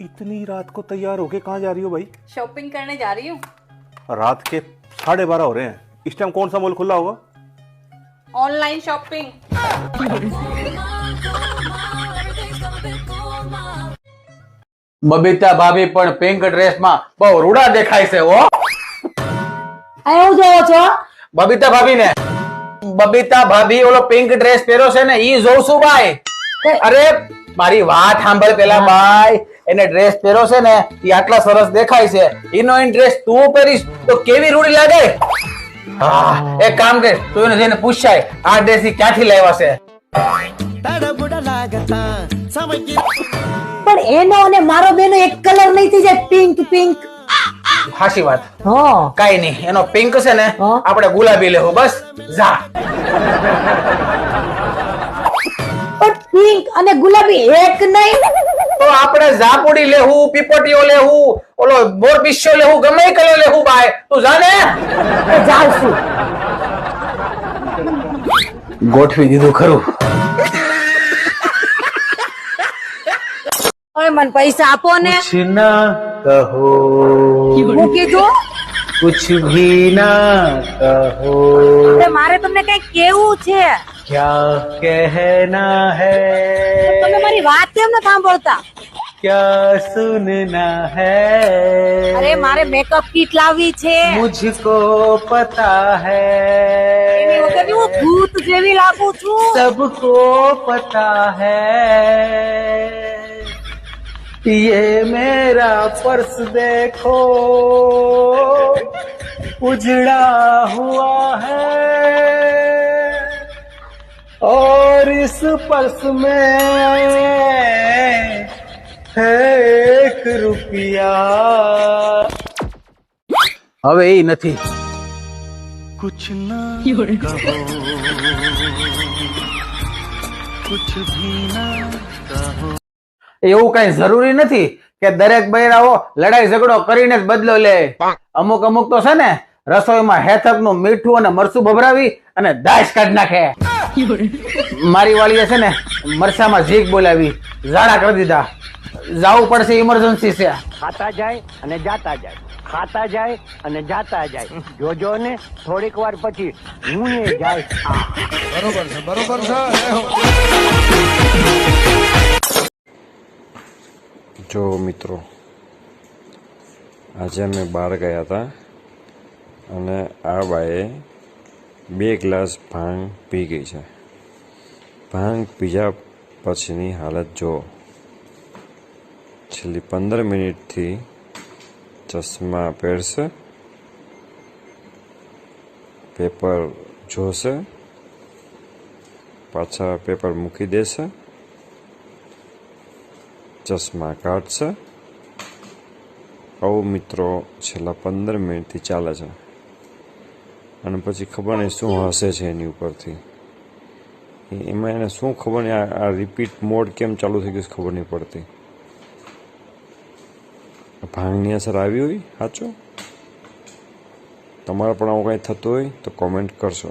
इतनी रात को तैयार होके कहाँ जा रही हो भाई? शॉपिंग करने जा रही हूँ। रात के 12:30 हो रहे हैं, इस टाइम कौन सा मॉल खुला होगा? Online shopping. બબીતા ભાભી પણ પિંક ડ્રેસમાં બહુ રૂડા દેખાય છે હો. આવું જોવો છો? બબીતા ભાભી ઓલો પિંક ડ્રેસ પહેર્યો છે ને ઈ જોઉં છું ભાઈ. અરે મારી વાત સાંભળ પેલા ભાઈ, એને ડ્રેસ પહેર્યો છે ને ઈ આટલા સરસ દેખાય છે, ઈનો ડ્રેસ તું પહેરીશ તો કેવી રૂડી લાગે. હા, એક કામ કર, તું એને જઈને પૂછાય આ ડ્રેસ ઈ ક્યાંથી લાવ્યા છે. પણ એનો અને મારો બેનો એક કલર નહીં થઈ જાય? Pink pink. હાચી વાત. હા, કાઈ નહીં, એનો પિંક છે ને હા. આપણે ગુલાબી લેવું બસ. જા. પણ પિંક અને ગુલાબી એક નહીં? તો આપણે ઝાપુડી લેવું, પીપોટીઓ લેવું, ઓલો બોરબિસ્યો લેવું, ગમે એ કલર લેવું ભાઈ. તું જાને જાવ છું. ગોઠવી દીધું ખરું. ઓય મને પૈસા આપો ને. कुछ ना कहो, હું કીધું? कुछ भी ना કહો, અરે મારે તમને કઈ કેવું છે. क्या कहना है, તમે મારી વાત કેમ ન સાંભળતા? क्या सुनना है, અરે મારે મેકઅપ કીટ લાવવી છે. मुझको पता એની है, વગર હું ભૂત જેવી લાગુ છું. सबको पता है, ये मेरा पर्स देखो उजड़ा हुआ है और इस पर्स में है 1 रुपया. હવે એ નથી. कुछ ना कहो, कुछ भी ना કહો. એવું કઈ જરૂરી નથી કે દરેક બૈરાઓ લડાઈ ઝઘડો કરીને જ બદલો લે. અમુક તો છે ને રસોઈમાં હેથક નું મીઠું અને મરચું ભભરાવી અને દાશ કાઢી નાખે. મારી વાળીએ છે ને મરસામાં ઝીક બોલાવી, ઝાડા કરી દીધા. જાવું પડશે, ઇમરજન્સી છે. ખાતા જાય અને જાતા જાય, ખાતા જાય અને જાતા જાય. જોજો ને થોડીક વાર પછી હું જાય. જો મિત્રો, આજે અમે બહાર ગયા હતા અને આ બાએ 2 ગ્લાસ ભાંગ પી ગઈ છે. ભાંગ પીધા પછીની હાલત જો. છેલ્લી 15 મિનિટથી ચશ્મા પહેરશે, પેપર જોશે, પાછા પેપર મૂકી દેશે, ચશ્મા કાઢશે. આવું મિત્રો છેલ્લા 15 મિનિટથી ચાલે છે. અને પછી ખબર નહીં શું હશે છે એની ઉપરથી. એમાં એને શું ખબર નહીં, આ રિપીટ મોડ કેમ ચાલુ થઈ ગયું ખબર નહીં પડતી. ભાંગની અસર આવી હોય સાચો? તમારે પણ આવું કંઈ થતું હોય તો કોમેન્ટ કરશો.